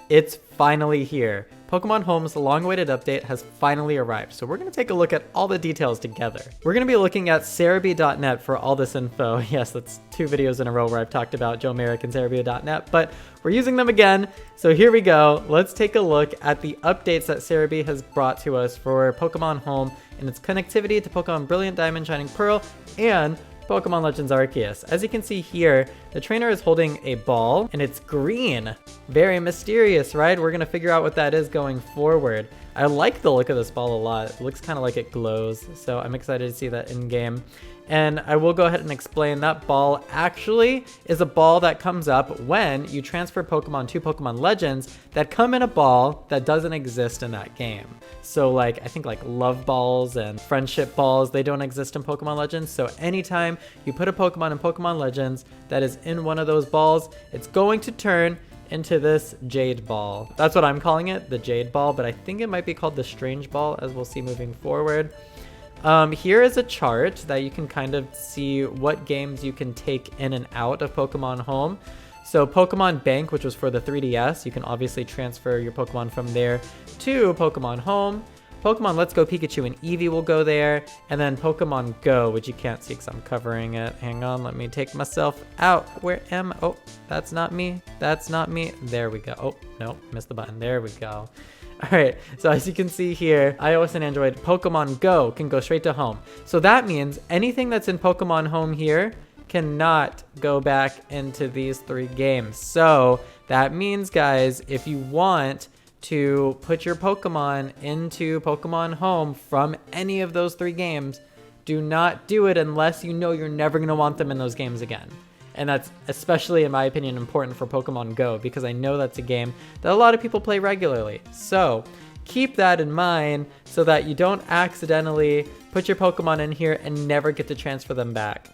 It's finally here. Pokemon Home's long-awaited update has finally arrived, so we're going to take a look at all the details together. We're going to be looking at Cerebi.net for all this info. Yes, that's 2 videos in a row where I've talked about Joe Merrick and Cerebi.net, but we're using them again. So here we go. Let's take a look at the updates that Cerebi has brought to us for Pokemon Home and its connectivity to Pokemon Brilliant Diamond, Shining Pearl, and Pokemon Legends Arceus. As you can see here, the trainer is holding a ball and it's green. Very mysterious, right? We're gonna figure out what that is going forward. I like the look of this ball a lot. It looks kind of like it glows, so I'm excited to see that in game. And I will go ahead and explain that ball actually is a ball that comes up when you transfer Pokemon to Pokemon Legends that come in a ball that doesn't exist in that game. So like, I think like love balls and friendship balls, they don't exist in Pokemon Legends. So anytime you put a Pokemon in Pokemon Legends that is in one of those balls, it's going to turn into this Jade Ball. That's what I'm calling it, the Jade Ball, but I think it might be called the Strange Ball, as we'll see moving forward. Here is a chart that you can kind of see what games you can take in and out of Pokemon Home. So Pokemon Bank, which was for the 3DS, you can obviously transfer your Pokemon from there to Pokemon Home. Pokemon Let's Go Pikachu and Eevee will go there. And then Pokemon Go, which you can't see because I'm covering it. Hang on, let me take myself out. Where am I? Oh, that's not me. That's not me. There we go. Oh, no, missed the button. There we go. All right, so as you can see here, iOS and Android, Pokemon Go can go straight to home. So that means anything that's in Pokemon Home here cannot go back into these 3 games. So that means, guys, if you want to put your Pokemon into Pokemon Home from any of those 3 games, do not do it unless you know you're never going to want them in those games again. And that's especially, in my opinion, important for Pokemon Go because I know that's a game that a lot of people play regularly. So keep that in mind so that you don't accidentally put your Pokemon in here and never get to transfer them back.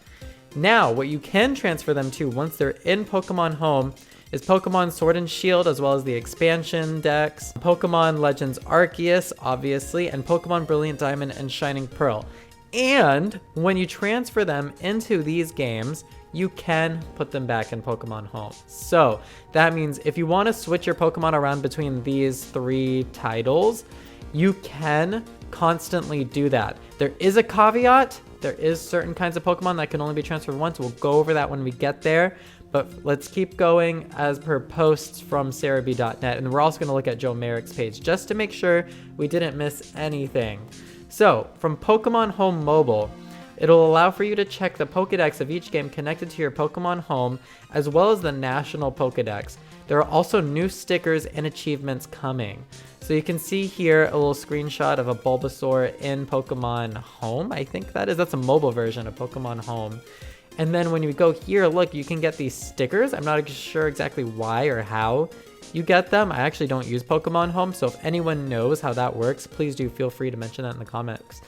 Now, what you can transfer them to once they're in Pokemon Home is Pokemon Sword and Shield, as well as the expansion decks, Pokemon Legends Arceus, obviously, and Pokemon Brilliant Diamond and Shining Pearl. And when you transfer them into these games, you can put them back in Pokemon Home. So that means if you want to switch your Pokemon around between these 3 titles, you can constantly do that. There is a caveat. There is certain kinds of Pokemon that can only be transferred once. We'll go over that when we get there. But let's keep going as per posts from Cerebi.net. And we're also going to look at Joe Merrick's page just to make sure we didn't miss anything. So from Pokemon Home Mobile, it'll allow for you to check the Pokedex of each game connected to your Pokemon Home, as well as the National Pokedex. There are also new stickers and achievements coming. So you can see here a little screenshot of a Bulbasaur in Pokemon Home. I think that's a mobile version of Pokemon Home. And then when you go here, look, you can get these stickers. I'm not sure exactly why or how you get them. I actually don't use Pokemon Home, so if anyone knows how that works, please do feel free to mention that in the comments.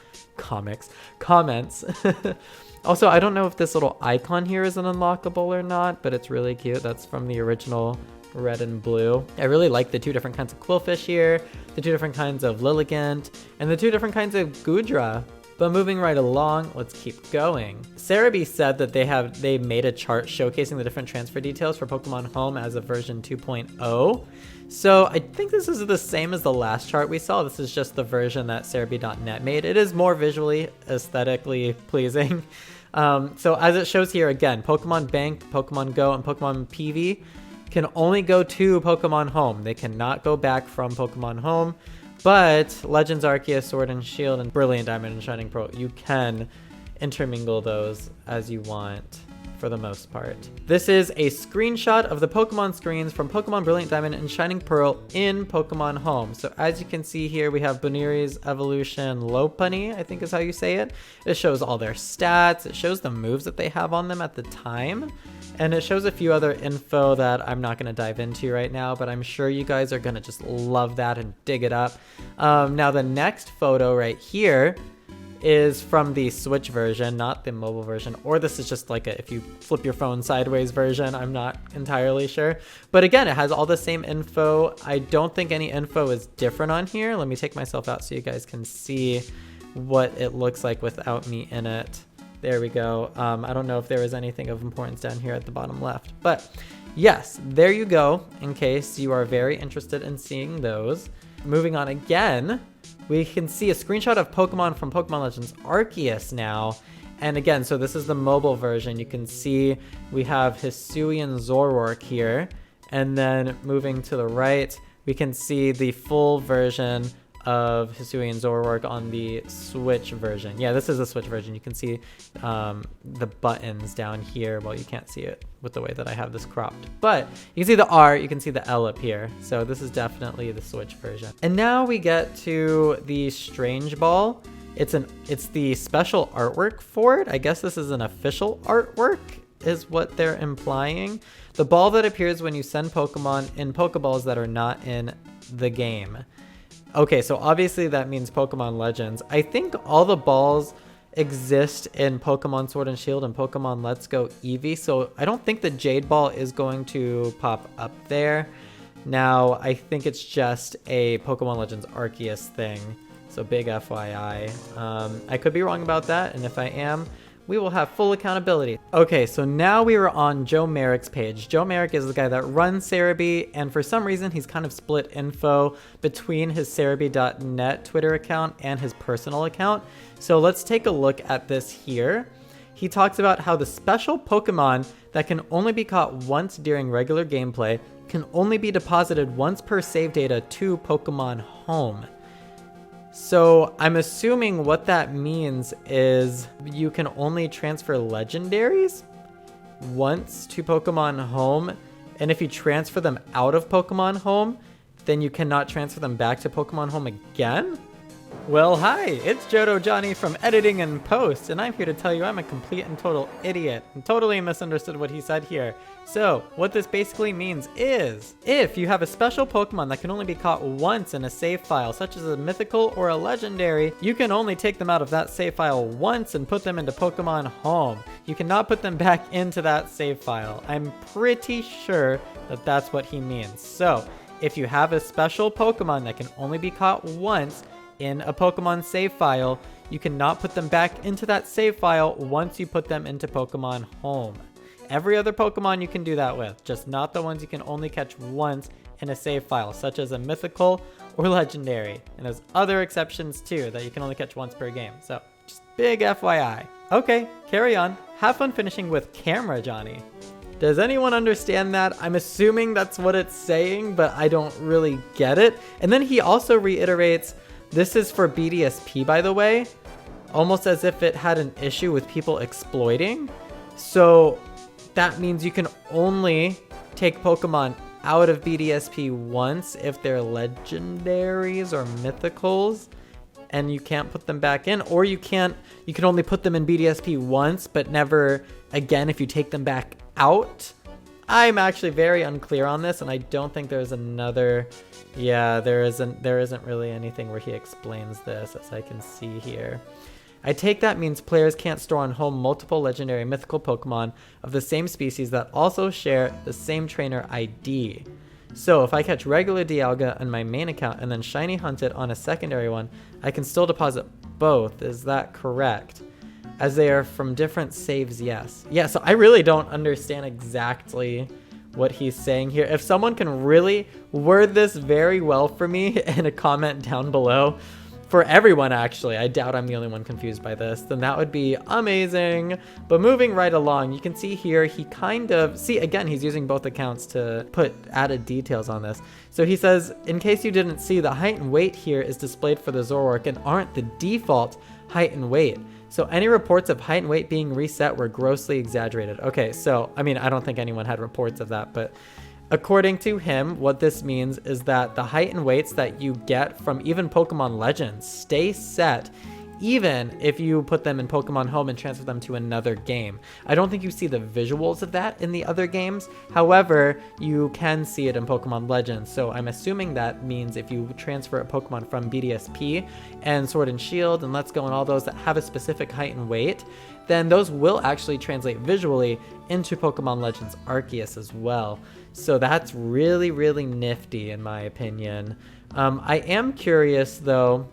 Also, I don't know if this little icon here is an unlockable or not, but it's really cute. That's from the original Red and Blue. I really like the 2 different kinds of Quillfish here, the 2 different kinds of Lilligant, and the 2 different kinds of Goodra. But moving right along, let's keep going. Cerebi said that they made a chart showcasing the different transfer details for Pokemon Home as of version 2.0. So I think this is the same as the last chart we saw. This is just the version that Cerebi.net made. It is more visually, aesthetically pleasing. So as it shows here, again, Pokemon Bank, Pokemon Go, and Pokemon PV can only go to Pokemon Home. They cannot go back from Pokemon Home. But Legends Arceus, Sword and Shield, and Brilliant Diamond and Shining Pearl, you can intermingle those as you want for the most part. This is a screenshot of the Pokemon screens from Pokemon Brilliant Diamond and Shining Pearl in Pokemon Home. So as you can see here, we have Boniri's Evolution Lopunny, I think is how you say it. It shows all their stats. It shows the moves that they have on them at the time. And it shows a few other info that I'm not going to dive into right now, but I'm sure you guys are going to just love that and dig it up. Now the next photo right here is from the Switch version, not the mobile version, or this is just like if you flip your phone sideways version. I'm not entirely sure. But again, it has all the same info. I don't think any info is different on here. Let me take myself out so you guys can see what it looks like without me in it. There we go. I don't know if there is anything of importance down here at the bottom left, but yes, there you go, in case you are very interested in seeing those. Moving on again, we can see a screenshot of Pokemon from Pokemon Legends Arceus now. And again, so this is the mobile version. You can see we have Hisuian Zoroark here. And then moving to the right, we can see the full version of Hisuian Zoroark on the Switch version. Yeah, this is the Switch version. You can see the buttons down here. Well, you can't see it with the way that I have this cropped. But you can see the R, you can see the L up here. So this is definitely the Switch version. And now we get to the Strange Ball. It's the special artwork for it. I guess this is an official artwork, is what they're implying. The ball that appears when you send Pokemon in Pokeballs that are not in the game. Okay, so obviously that means Pokemon Legends. I think all the balls exist in Pokemon Sword and Shield and Pokemon Let's Go Eevee, so I don't think the Jade Ball is going to pop up there. Now, I think it's just a Pokemon Legends Arceus thing. So big FYI. I could be wrong about that, and if I am, we will have full accountability. Okay, so now we are on Joe Merrick's page. Joe Merrick is the guy that runs Cerebi, and for some reason, he's kind of split info between his Cerebi.net Twitter account and his personal account. So let's take a look at this here. He talks about how the special Pokemon that can only be caught once during regular gameplay can only be deposited once per save data to Pokemon Home. So I'm assuming what that means is you can only transfer legendaries once to Pokemon Home. And if you transfer them out of Pokemon Home, then you cannot transfer them back to Pokemon Home again? Well, hi, it's JotoJonny from Editing and Post, and I'm here to tell you I'm a complete and total idiot and totally misunderstood what he said here. So, what this basically means is, if you have a special Pokemon that can only be caught once in a save file, such as a mythical or a legendary, you can only take them out of that save file once and put them into Pokemon Home. You cannot put them back into that save file. I'm pretty sure that that's what he means. So, if you have a special Pokemon that can only be caught once in a Pokemon save file, you cannot put them back into that save file once you put them into Pokemon Home. Every other Pokemon you can do that with, just not the ones you can only catch once in a save file, such as a mythical or legendary. And there's other exceptions too that you can only catch once per game. So just big FYI. Okay, carry on. Have fun finishing with camera, Johnny. Does anyone understand that? I'm assuming that's what it's saying, but I don't really get it. And then he also reiterates, this is for BDSP, by the way, almost as if it had an issue with people exploiting. So that means you can only take Pokemon out of BDSP once if they're legendaries or mythicals, and you can't put them back in, or you can only put them in BDSP once, but never again if you take them back out. I'm actually very unclear on this, and I don't think there's another. Yeah, there isn't really anything where he explains this, as I can see here. I take that means players can't store on Home multiple legendary mythical Pokemon of the same species that also share the same trainer ID. So if I catch regular Dialga on my main account and then shiny hunt it on a secondary one, I can still deposit both. Is that correct? As they are from different saves, yes. Yeah, so I really don't understand exactly what he's saying here. If someone can really word this very well for me in a comment down below, for everyone actually, I doubt I'm the only one confused by this, then that would be amazing. But moving right along, you can see here, he kind of, see again, he's using both accounts to put added details on this. So he says, in case you didn't see, the height and weight here is displayed for the Zoroark and aren't the default height and weight. So any reports of height and weight being reset were grossly exaggerated. Okay, so, I mean, I don't think anyone had reports of that, but according to him, what this means is that the height and weights that you get from even Pokemon Legends stay set even if you put them in Pokemon Home and transfer them to another game. I don't think you see the visuals of that in the other games. However, you can see it in Pokemon Legends. So I'm assuming that means if you transfer a Pokemon from BDSP and Sword and Shield and Let's Go and all those that have a specific height and weight, then those will actually translate visually into Pokemon Legends Arceus as well. So that's really, really nifty in my opinion. I am curious though,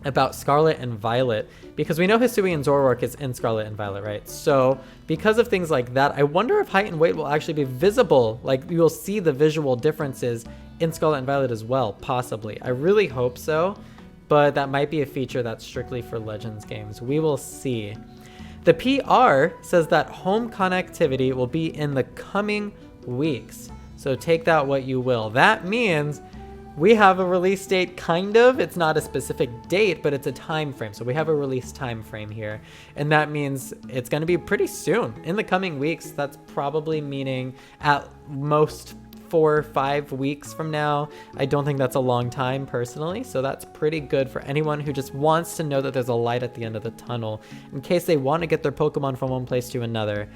about Scarlet and Violet, because we know Hisui and Zoroark is in Scarlet and Violet, right? So because of things like that, I wonder if height and weight will actually be visible. Like you'll see the visual differences in Scarlet and Violet as well, possibly. I really hope so, but that might be a feature that's strictly for Legends games. We will see. The PR says that home connectivity will be in the coming weeks. So take that what you will. That means we have a release date, kind of. It's not a specific date, but it's a time frame. So we have a release time frame here. And that means it's going to be pretty soon. In the coming weeks, that's probably meaning at most 4 or 5 weeks from now. I don't think that's a long time personally. So that's pretty good for anyone who just wants to know that there's a light at the end of the tunnel in case they want to get their Pokemon from one place to another.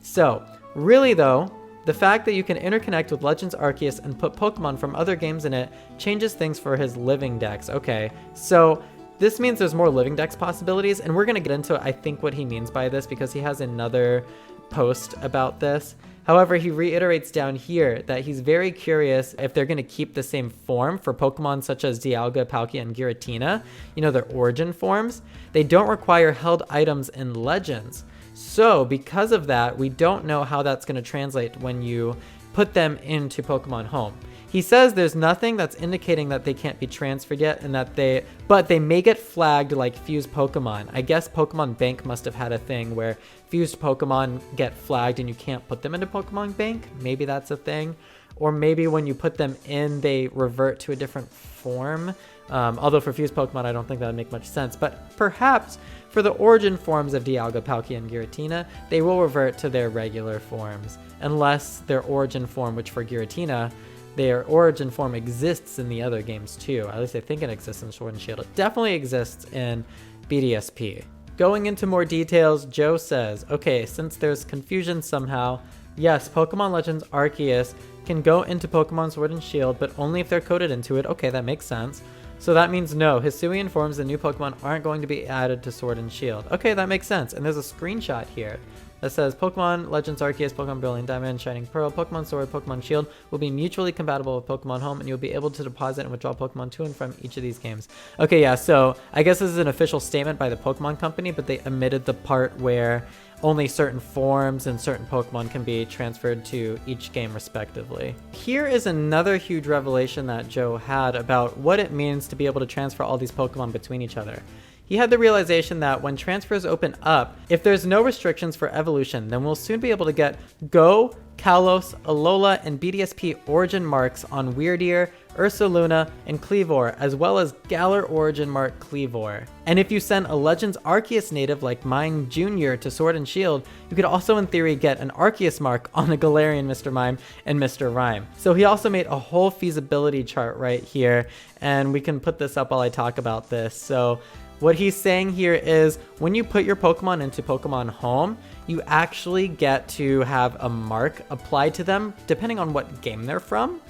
So really though, the fact that you can interconnect with Legends Arceus and put Pokemon from other games in it changes things for his living dex. Okay, so this means there's more living dex possibilities, and we're going to get into, I think, what he means by this because he has another post about this. However, he reiterates down here that he's very curious if they're going to keep the same form for Pokemon such as Dialga, Palkia, and Giratina, you know, their origin forms. They don't require held items in Legends. So because of that, we don't know how that's going to translate when you put them into Pokemon Home. He says there's nothing that's indicating that they can't be transferred yet and that but they may get flagged like fused Pokemon. I guess Pokemon Bank must have had a thing where fused Pokemon get flagged and you can't put them into Pokemon Bank. Maybe that's a thing. Or maybe when you put them in, they revert to a different form. Although for fused Pokemon, I don't think that would make much sense. But perhaps for the origin forms of Dialga, Palkia, and Giratina, they will revert to their regular forms. Unless their origin form, which for Giratina, their origin form exists in the other games too. At least I think it exists in Sword and Shield. It definitely exists in BDSP. Going into more details, Joe says, okay, since there's confusion somehow, yes, Pokemon Legends Arceus can go into Pokemon Sword and Shield, but only if they're coded into it. Okay, that makes sense. So that means no, Hisuian forms and new Pokemon aren't going to be added to Sword and Shield. Okay, that makes sense. And there's a screenshot here that says Pokemon Legends Arceus, Pokemon Brilliant Diamond, Shining Pearl, Pokemon Sword, Pokemon Shield will be mutually compatible with Pokemon Home, and you'll be able to deposit and withdraw Pokemon to and from each of these games. Okay, yeah, so I guess this is an official statement by the Pokemon Company, but they omitted the part where only certain forms and certain Pokemon can be transferred to each game respectively. Here is another huge revelation that Joe had about what it means to be able to transfer all these Pokemon between each other. He had the realization that when transfers open up, if there's no restrictions for evolution, then we'll soon be able to get Go, Kalos, Alola, and BDSP origin marks on Weirdeer, Ursaluna, and Kleavor, as well as Galar origin mark Kleavor. And if you send a Legends Arceus native like mine Jr. to Sword and Shield, you could also in theory get an Arceus mark on the Galarian Mr. Mime and Mr. Rhyme. So he also made a whole feasibility chart right here, and we can put this up while I talk about this. So what he's saying here is when you put your Pokemon into Pokemon Home, you actually get to have a mark applied to them depending on what game they're from.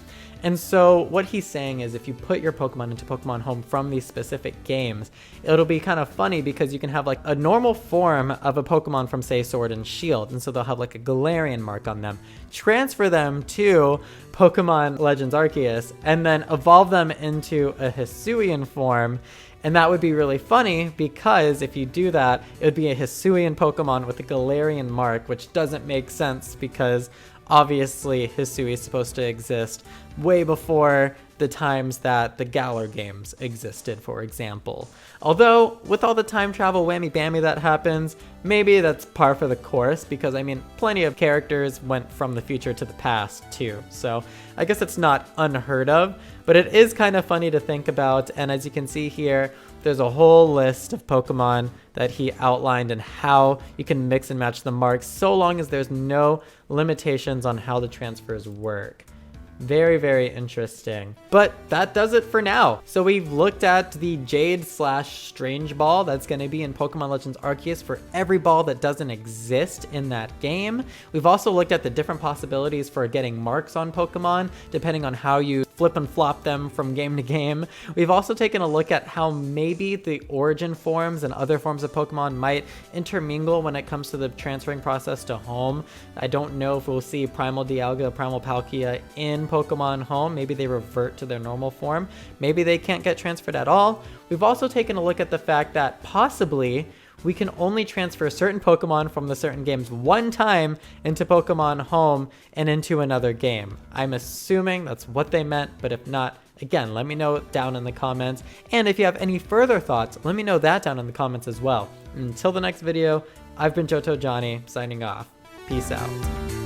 And so what he's saying is if you put your Pokemon into Pokemon Home from these specific games, it'll be kind of funny because you can have like a normal form of a Pokemon from say Sword and Shield. And so they'll have like a Galarian mark on them. Transfer them to Pokemon Legends Arceus and then evolve them into a Hisuian form. And that would be really funny because if you do that, it would be a Hisuian Pokemon with a Galarian mark, which doesn't make sense because obviously Hisui is supposed to exist way before the times that the Galar games existed, for example. Although, with all the time travel whammy-bammy that happens, maybe that's par for the course because, I mean, plenty of characters went from the future to the past, too. So, I guess it's not unheard of, but it is kind of funny to think about, and as you can see here, there's a whole list of Pokemon that he outlined and how you can mix and match the marks so long as there's no limitations on how the transfers work. Very, very interesting. But that does it for now. So we've looked at the Jade/Strange Ball that's going to be in Pokemon Legends Arceus for every ball that doesn't exist in that game. We've also looked at the different possibilities for getting marks on Pokemon depending on how you flip and flop them from game to game. We've also taken a look at how maybe the origin forms and other forms of Pokemon might intermingle when it comes to the transferring process to Home. I don't know if we'll see Primal Dialga, Primal Palkia in Pokemon Home. Maybe they revert to their normal form. Maybe they can't get transferred at all. We've also taken a look at the fact that possibly we can only transfer certain Pokemon from the certain games one time into Pokemon Home and into another game. I'm assuming that's what they meant, but if not, again, let me know down in the comments. And if you have any further thoughts, let me know that down in the comments as well. Until the next video, I've been JotoJohnny, signing off. Peace out.